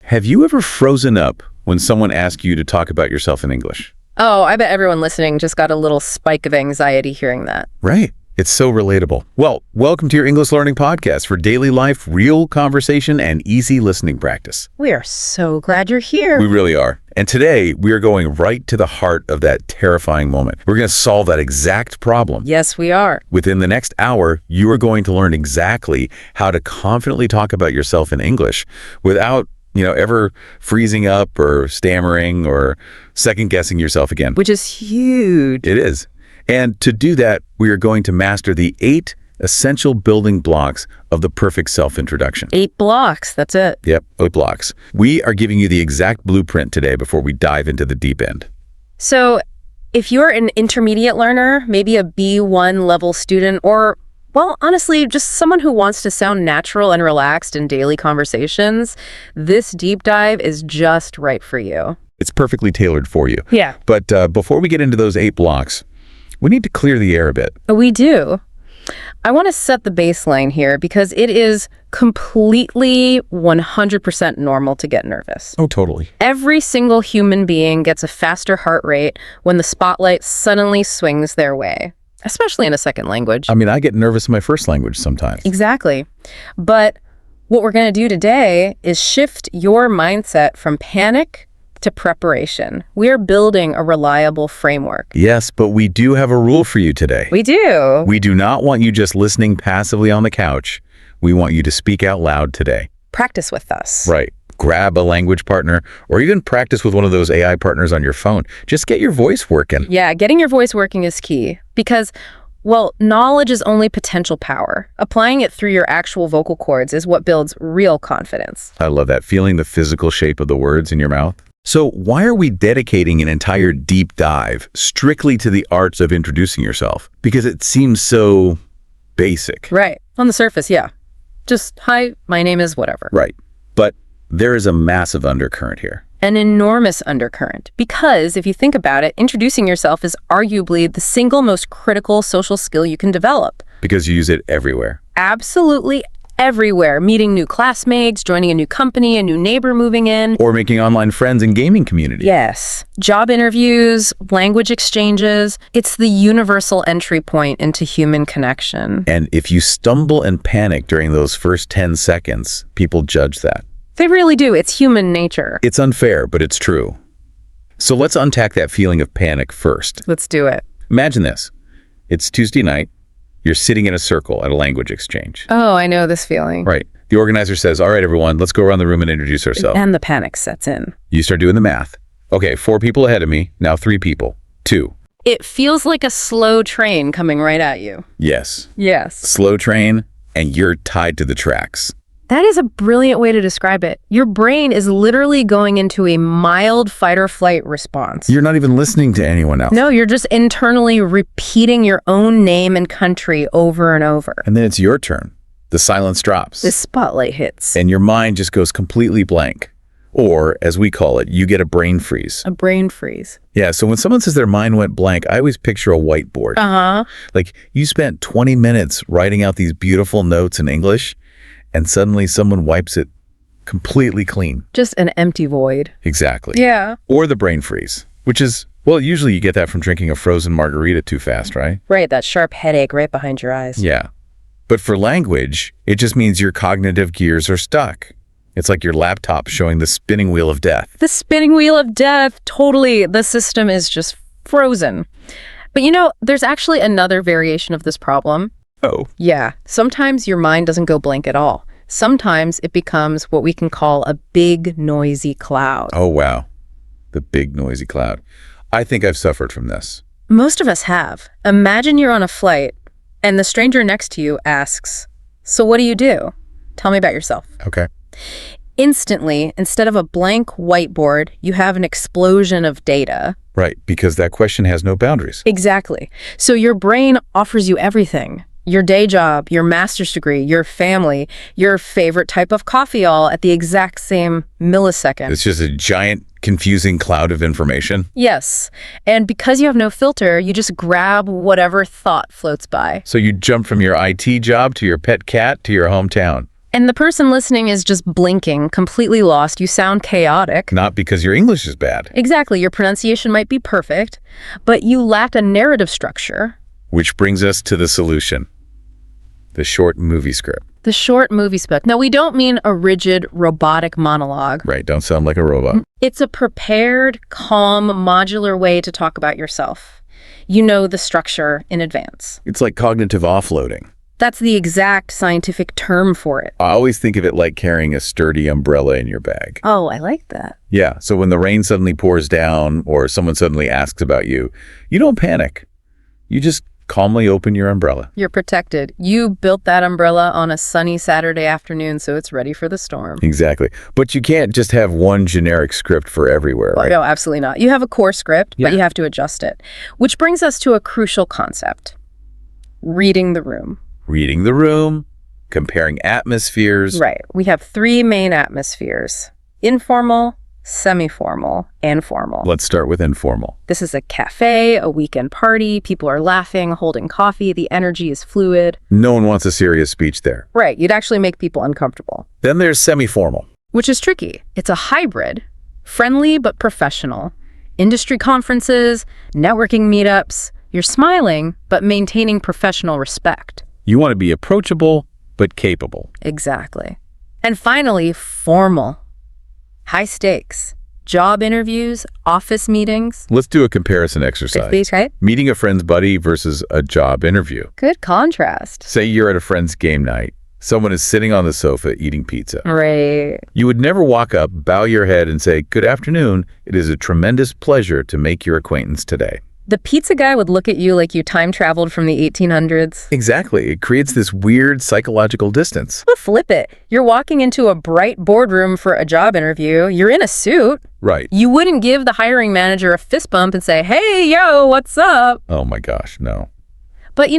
Have you ever frozen up when someone asks you to talk about yourself in English? Oh, I bet everyone listening just got a little spike of anxiety hearing that. Right. It's so relatable. Well, welcome to your English learning podcast for daily life, real conversation, and easy listening practice. We are so glad you're here. We really are. And today, we are going right to the heart of that terrifying moment. We're going to solve that exact problem. Yes, we are. Within the next hour, you are going to learn exactly how to confidently talk about yourself in English without ever freezing up or stammering or second-guessing yourself again. Which is huge. It is. And to do that, we are going to master the 8 essential building blocks of the perfect self-introduction. 8 blocks, that's it. Yep, 8 blocks. We are giving you the exact blueprint today before we dive into the deep end. So if you're an intermediate learner, maybe a B1 level student, or well, honestly, just someone who wants to sound natural and relaxed in daily conversations, this deep dive is just right for you. It's perfectly tailored for you. Yeah. But before we get into those 8 blocks, we need to clear the air a bit. We do. I want to set the baseline here because it is completely 100% normal to get nervous. Oh, totally. Every single human being gets a faster heart rate when the spotlight suddenly swings their way, especially in a second language. I mean, I get nervous in my first language sometimes. Exactly. But what we're going to do today is shift your mindset from panic to preparation. We are building a reliable framework. Yes, but we do have a rule for you today. We do. We do not want you just listening passively on the couch. We want you to speak out loud today. Practice with us. Right. Grab a language partner or even practice with one of those AI partners on your phone. Just get your voice working. Yeah, getting your voice working is key because, well, knowledge is only potential power. Applying it through your actual vocal cords is what builds real confidence. I love that, feeling the physical shape of the words in your mouth. So why are we dedicating an entire deep dive strictly to the arts of introducing yourself? Because it seems so basic. Right. On the surface, yeah. Just, hi, my name is whatever. Right. But there is a massive undercurrent here. An enormous undercurrent. Because if you think about it, introducing yourself is arguably the single most critical social skill you can develop. Because you use it everywhere. Absolutely everywhere. Meeting new classmates, joining a new company, a new neighbor moving in. Or making online friends and gaming community. Yes. Job interviews, language exchanges. It's the universal entry point into human connection. And if you stumble and panic during those first 10 seconds, people judge that. They really do. It's human nature. It's unfair, but it's true. So let's unpack that feeling of panic first. Let's do it. Imagine this. It's Tuesday night. You're sitting in a circle at a language exchange. Oh, I know this feeling. Right. The organizer says, all right, everyone, let's go around the room and introduce ourselves. And the panic sets in. You start doing the math. Okay, 4 people ahead of me. Now 3 people. 2. It feels like a slow train coming right at you. Yes. Yes. Slow train, and you're tied to the tracks. That is a brilliant way to describe it. Your brain is literally going into a mild fight or flight response. You're not even listening to anyone else. No, you're just internally repeating your own name and country over and over. And then it's your turn. The silence drops. The spotlight hits. And your mind just goes completely blank. Or, as we call it, you get a brain freeze. A brain freeze. Yeah, so when someone says their mind went blank, I always picture a whiteboard. Uh-huh. Like, you spent 20 minutes writing out these beautiful notes in English, and suddenly someone wipes it completely clean. Just an empty void. Exactly. Yeah. Or the brain freeze, which is, well, usually you get that from drinking a frozen margarita too fast, right? Right, that sharp headache right behind your eyes. Yeah. But for language, it just means your cognitive gears are stuck. It's like your laptop showing the spinning wheel of death. The spinning wheel of death. Totally. The system is just frozen. But there's actually another variation of this problem. Oh. Yeah. Sometimes your mind doesn't go blank at all. Sometimes it becomes what we can call a big, noisy cloud. Oh, wow. The big, noisy cloud. I think I've suffered from this. Most of us have. Imagine you're on a flight and the stranger next to you asks, "So what do you do? Tell me about yourself." Okay. Instantly, instead of a blank whiteboard, you have an explosion of data. Right, because that question has no boundaries. Exactly. So your brain offers you everything. Your day job, your master's degree, your family, your favorite type of coffee all at the exact same millisecond. It's just a giant, confusing cloud of information. Yes. And because you have no filter, you just grab whatever thought floats by. So you jump from your IT job to your pet cat to your hometown. And the person listening is just blinking, completely lost. You sound chaotic. Not because your English is bad. Exactly. Your pronunciation might be perfect, but you lack a narrative structure. Which brings us to the solution. The short movie script. The short movie script. Now, we don't mean a rigid, robotic monologue. Right, don't sound like a robot. It's a prepared, calm, modular way to talk about yourself. You know the structure in advance. It's like cognitive offloading. That's the exact scientific term for it. I always think of it like carrying a sturdy umbrella in your bag. Oh, I like that. Yeah, so when the rain suddenly pours down or someone suddenly asks about you, you don't panic. You just calmly open your umbrella. You're protected. You built that umbrella on a sunny Saturday afternoon, so it's ready for the storm. Exactly. But you can't just have one generic script for everywhere, right? No, absolutely not. You have a core script, Yeah. but you have to adjust it. Which brings us to a crucial concept. Reading the room. Reading the room, comparing atmospheres. Right. We have 3 main atmospheres. Informal, semi-formal, and formal. Let's start with informal. This is a cafe, a weekend party. People are laughing, holding coffee. The energy is fluid. No one wants a serious speech there. Right. You'd actually make people uncomfortable. Then there's semi-formal. Which is tricky. It's a hybrid, friendly but professional. Industry conferences, networking meetups. You're smiling, but maintaining professional respect. You want to be approachable, but capable. Exactly. And finally, formal. High stakes. Job interviews, office meetings. Let's do a comparison exercise. Okay. Meeting a friend's buddy versus a job interview. Good contrast. Say you're at a friend's game night. Someone is sitting on the sofa eating pizza. Right. You would never walk up, bow your head, and say, "Good afternoon. It is a tremendous pleasure to make your acquaintance today." The pizza guy would look at you like you time traveled from the 1800s. Exactly. It creates this weird psychological distance. Flip it. You're walking into a bright boardroom for a job interview. You're in a suit. Right. You wouldn't give the hiring manager a fist bump and say, "Hey, yo, what's up?" Oh my gosh, no. But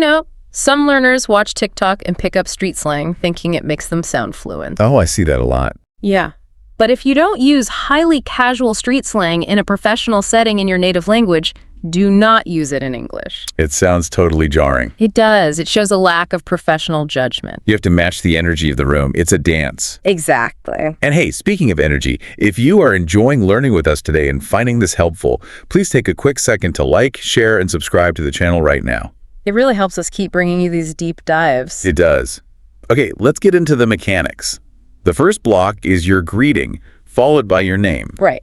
some learners watch TikTok and pick up street slang, thinking it makes them sound fluent. Oh, I see that a lot. Yeah. But if you don't use highly casual street slang in a professional setting in your native language, do not use it in English. It sounds totally jarring. It does. It shows a lack of professional judgment. You have to match the energy of the room. It's a dance. Exactly. And hey, speaking of energy, if you are enjoying learning with us today and finding this helpful, please take a quick second to like, share, and subscribe to the channel right now. It really helps us keep bringing you these deep dives. It does. Okay, let's get into the mechanics. The first block is your greeting, followed by your name. Right.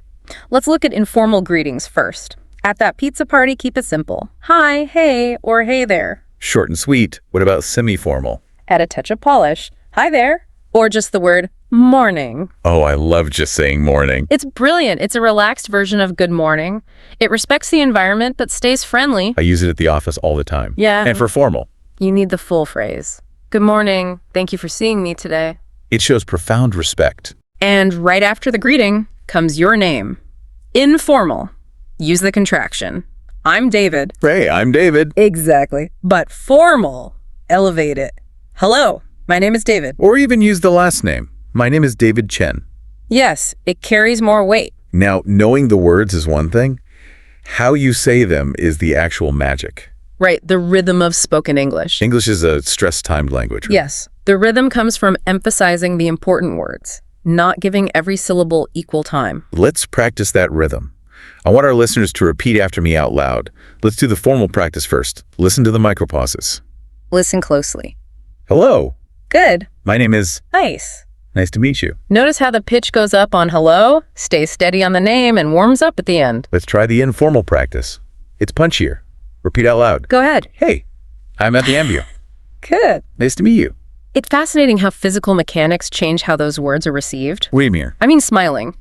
Let's look at informal greetings first. At that pizza party, keep it simple. Hi, hey, or hey there. Short and sweet. What about semi-formal? Add a touch of polish. Hi there. Or just the word morning. Oh, I love just saying morning. It's brilliant. It's a relaxed version of good morning. It respects the environment, but stays friendly. I use it at the office all the time. Yeah. And for formal, You need the full phrase. Good morning. Thank you for seeing me today. it shows profound respect. And right after the greeting comes your name. Informal. Use the contraction. I'm David. Hey, I'm David. Exactly. But formal. Elevate it. Hello, my name is David. Or even use the last name. My name is David Chen. Yes, it carries more weight. Now, knowing the words is one thing. How you say them is the actual magic. Right, the rhythm of spoken English. English is a stress-timed language. Yes, the rhythm comes from emphasizing the important words, not giving every syllable equal time. Let's practice that rhythm. I want our listeners to repeat after me out loud. Let's do the formal practice first. Listen to the micropauses. Listen closely. Hello, Good. my name is... Nice. Nice to meet you. Notice how the pitch goes up on hello, stays steady on the name, and warms up at the end. Let's try the informal practice. It's punchier. Repeat out loud. Go ahead. Hey, I'm at the Ambio. Good. Nice to meet you. It's fascinating how physical mechanics change how those words are received. What do you mean? I mean smiling.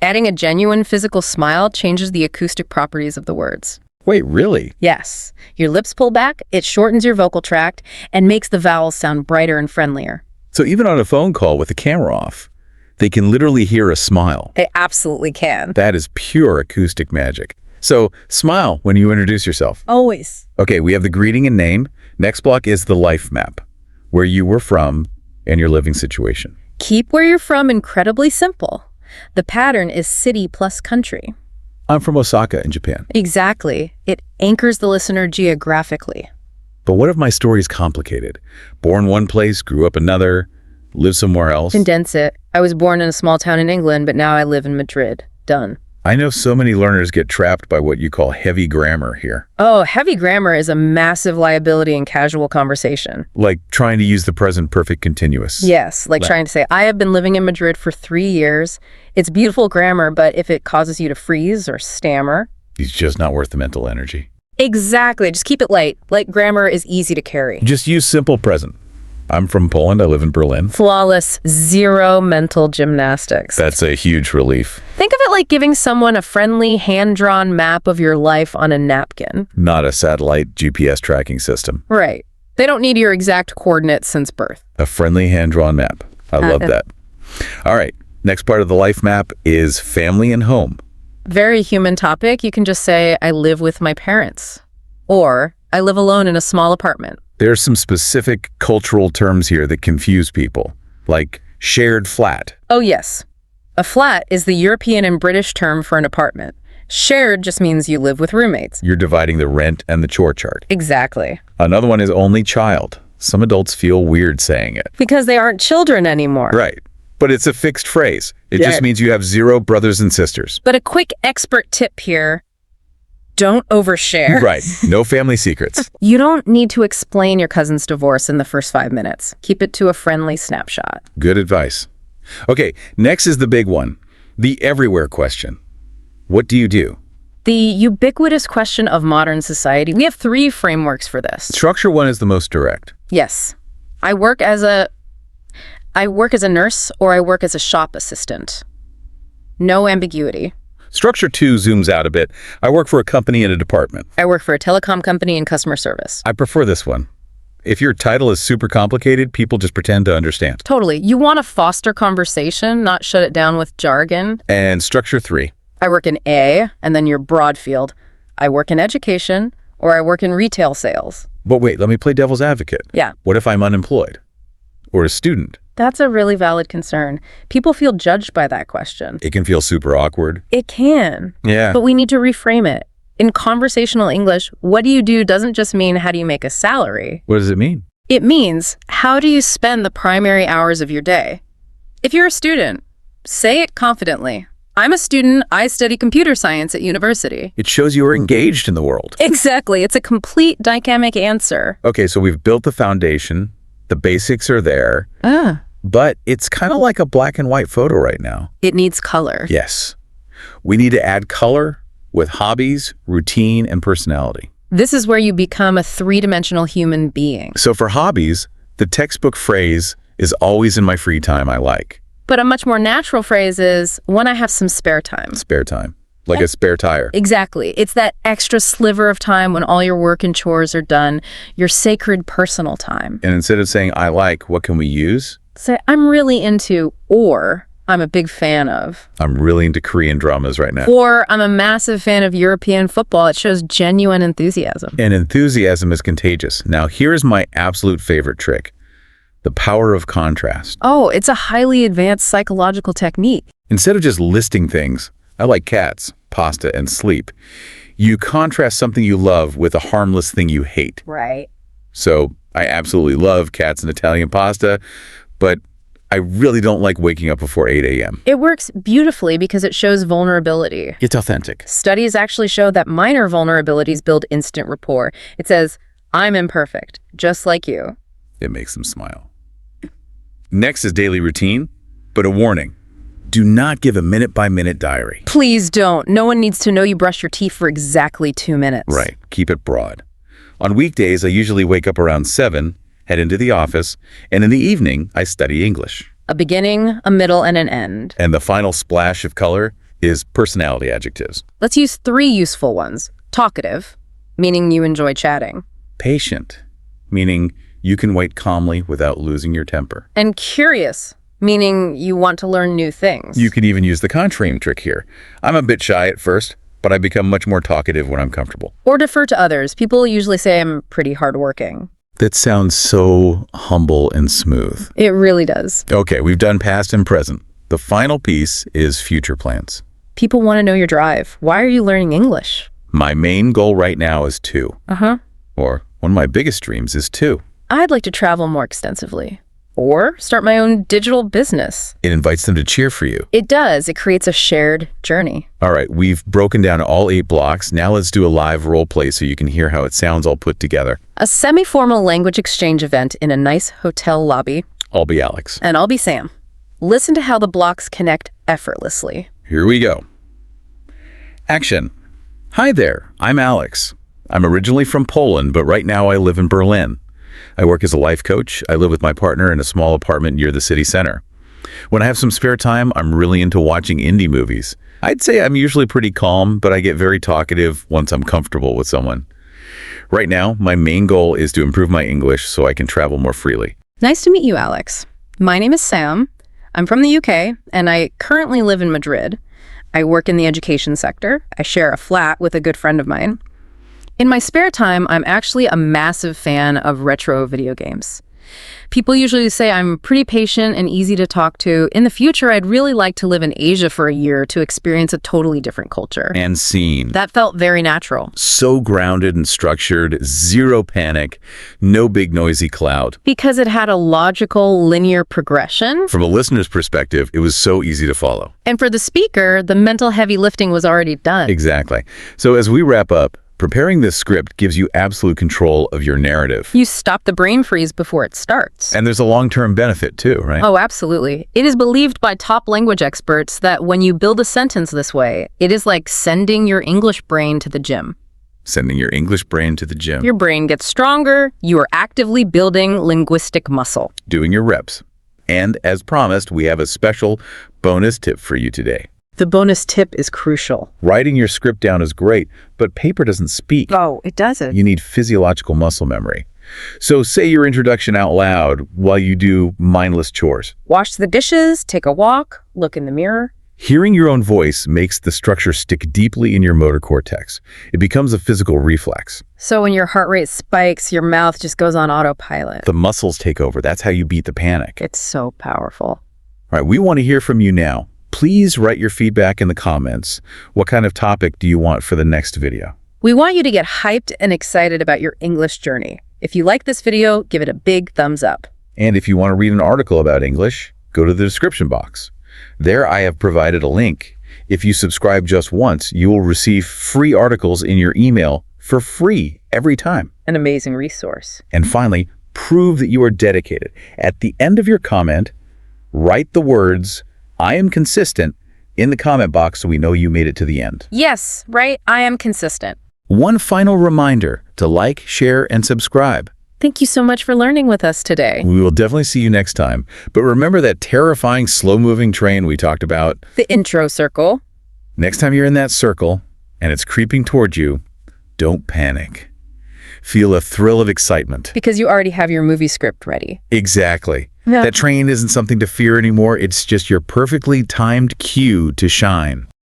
Adding a genuine physical smile changes the acoustic properties of the words. Wait, really? Yes. Your lips pull back, it shortens your vocal tract, and makes the vowels sound brighter and friendlier. So even on a phone call with the camera off, they can literally hear a smile. They absolutely can. That is pure acoustic magic. So smile when you introduce yourself. Always. Okay, we have the greeting and name. Next block is the life map, where you were from and your living situation. Keep where you're from incredibly simple. The pattern is city plus country. I'm from Osaka in Japan. Exactly. It anchors the listener geographically. But what if my story is complicated? Born one place, grew up another, Live somewhere else. Condense it. I was born in a small town in England, but now I live in Madrid. Done. I know so many learners get trapped by what you call heavy grammar here. Oh, heavy grammar is a massive liability in casual conversation. Like trying to use the present perfect continuous. Yes, like trying to say, I have been living in Madrid for 3 years. It's beautiful grammar, but if it causes you to freeze or stammer... It's just not worth the mental energy. Exactly. Just keep it light. Light grammar is easy to carry. Just use simple present. I'm from Poland. I live in Berlin. Flawless, zero mental gymnastics. That's a huge relief. Think of it like giving someone a friendly, hand-drawn map of your life on a napkin. Not a satellite GPS tracking system. Right. They don't need your exact coordinates since birth. A friendly hand-drawn map. I love that. All right. Next part of the life map is family and home. Very human topic. You can just say, I live with my parents. Or, I live alone in a small apartment. There's some specific cultural terms here that confuse people, like shared flat. Oh, yes. A flat is the European and British term for an apartment. Shared just means you live with roommates. You're dividing the rent and the chore chart. Exactly. Another one is only child. Some adults feel weird saying it. Because they aren't children anymore. Right. But it's a fixed phrase. It just means you have 0 brothers and sisters. But a quick expert tip here. Don't overshare. Right. No family secrets. You don't need to explain your cousin's divorce in the first 5 minutes. Keep it to a friendly snapshot. Good advice. Okay, next is the big one, the everywhere question. What do you do? The ubiquitous question of modern society. We have 3 frameworks for this. Structure 1 is the most direct. Yes. I work as a nurse or I work as a shop assistant. No ambiguity. Structure 2 zooms out a bit. I work for a company in a department. I work for a telecom company in customer service. I prefer this one. If your title is super complicated, people just pretend to understand. Totally. You want to foster conversation, not shut it down with jargon. And structure 3. I work in A, and then your broad field. I work in education, or I work in retail sales. But wait, let me play devil's advocate. Yeah. What if I'm unemployed? Or a student? That's a really valid concern. People feel judged by that question. It can feel super awkward. It can. Yeah. But we need to reframe it. In conversational English, what do you do doesn't just mean how do you make a salary. What does it mean? It means how do you spend the primary hours of your day? If you're a student, say it confidently. I'm a student. I study computer science at university. It shows you are engaged in the world. Exactly. It's a complete dynamic answer. Okay, so we've built the foundation. The basics are there. But it's kind of like a black and white photo right now. It needs color. Yes. We need to add color with hobbies, routine, and personality. This is where you become a 3-dimensional human being. So for hobbies, the textbook phrase is always in my free time I like. But a much more natural phrase is when I have some spare time. Spare time. Like a spare tire. Exactly. It's that extra sliver of time when all your work and chores are done, your sacred personal time. And instead of saying I like, what can we use? Say, I'm really into, or I'm a big fan of. I'm really into Korean dramas right now. Or I'm a massive fan of European football. It shows genuine enthusiasm. And enthusiasm is contagious. Now, here's my absolute favorite trick. The power of contrast. Oh, it's a highly advanced psychological technique. Instead of just listing things, I like cats, pasta, and sleep, you contrast something you love with a harmless thing you hate. Right. So I absolutely love cats and Italian pasta, but I really don't like waking up before 8 a.m. It works beautifully because it shows vulnerability. It's authentic. Studies actually show that minor vulnerabilities build instant rapport. It says, I'm imperfect, just like you. It makes them smile. Next is daily routine, but a warning. Do not give a minute-by-minute diary. Please don't. No one needs to know you brush your teeth for exactly 2 minutes. Right. Keep it broad. On weekdays, I usually wake up around 7, head into the office, and in the evening, I study English. A beginning, a middle, and an end. And the final splash of color is personality adjectives. Let's use 3 useful ones. Talkative, meaning you enjoy chatting. Patient, meaning you can wait calmly without losing your temper. And curious, meaning you want to learn new things. You can even use the contrarian trick here. I'm a bit shy at first, but I become much more talkative when I'm comfortable. Or defer to others. People usually say I'm pretty hardworking. That sounds so humble and smooth. It really does. Okay, we've done past and present. The final piece is future plans. People want to know your drive. Why are you learning English? My main goal right now is 2. Or one of my biggest dreams is 2. I'd like to travel more extensively. Or start my own digital business. It invites them to cheer for you. It does. It creates a shared journey. All right, we've broken down all 8 blocks. Now let's do a live role play so you can hear how it sounds all put together. A semi-formal language exchange event in a nice hotel lobby. I'll be Alex. And I'll be Sam. Listen to how the blocks connect effortlessly. Here we go. Action. Hi there, I'm Alex. I'm originally from Poland, but right now I live in Berlin. I work as a life coach. I live with my partner in a small apartment near the city center. When I have some spare time, I'm really into watching indie movies. I'd say I'm usually pretty calm, but I get very talkative once I'm comfortable with someone. Right now, my main goal is to improve my English so I can travel more freely. Nice to meet you, Alex. My name is Sam. I'm from the UK, and I currently live in Madrid. I work in the education sector. I share a flat with a good friend of mine. In my spare time, I'm actually a massive fan of retro video games. People usually say I'm pretty patient and easy to talk to. In the future, I'd really like to live in Asia for a year to experience a totally different culture. And scene. That felt very natural. So grounded and structured, zero panic, no big noisy cloud. Because it had a logical, linear progression. From a listener's perspective, it was so easy to follow. And for the speaker, the mental heavy lifting was already done. Exactly. So as we wrap up, preparing this script gives you absolute control of your narrative. You stop the brain freeze before it starts. And there's a long-term benefit too, right? Oh, absolutely. It is believed by top language experts that when you build a sentence this way, it is like sending your English brain to the gym. Sending your English brain to the gym. Your brain gets stronger. You are actively building linguistic muscle. Doing your reps. And as promised, we have a special bonus tip for you today. The bonus tip is crucial. Writing your script down is great, but paper doesn't speak. Oh, it doesn't. You need physiological muscle memory. So say your introduction out loud while you do mindless chores. Wash the dishes, take a walk, look in the mirror. Hearing your own voice makes the structure stick deeply in your motor cortex. It becomes a physical reflex. So when your heart rate spikes, your mouth just goes on autopilot. The muscles take over. That's how you beat the panic. It's so powerful. All right, we want to hear from you now. Please write your feedback in the comments. What kind of topic do you want for the next video? We want you to get hyped and excited about your English journey. If you like this video, give it a big thumbs up. And if you want to read an article about English, go to the description box. There I have provided a link. If you subscribe just once, you will receive free articles in your email for free every time. An amazing resource. And finally, prove that you are dedicated. At the end of your comment, write the words, "I am consistent," in the comment box so we know you made it to the end. Yes, right? I am consistent. One final reminder to like, share, and subscribe. Thank you so much for learning with us today. We will definitely see you next time. But remember that terrifying slow-moving train we talked about? The intro circle. Next time you're in that circle and it's creeping toward you, don't panic. Feel a thrill of excitement. Because you already have your movie script ready. Exactly. Yeah. That train isn't something to fear anymore. It's just your perfectly timed cue to shine.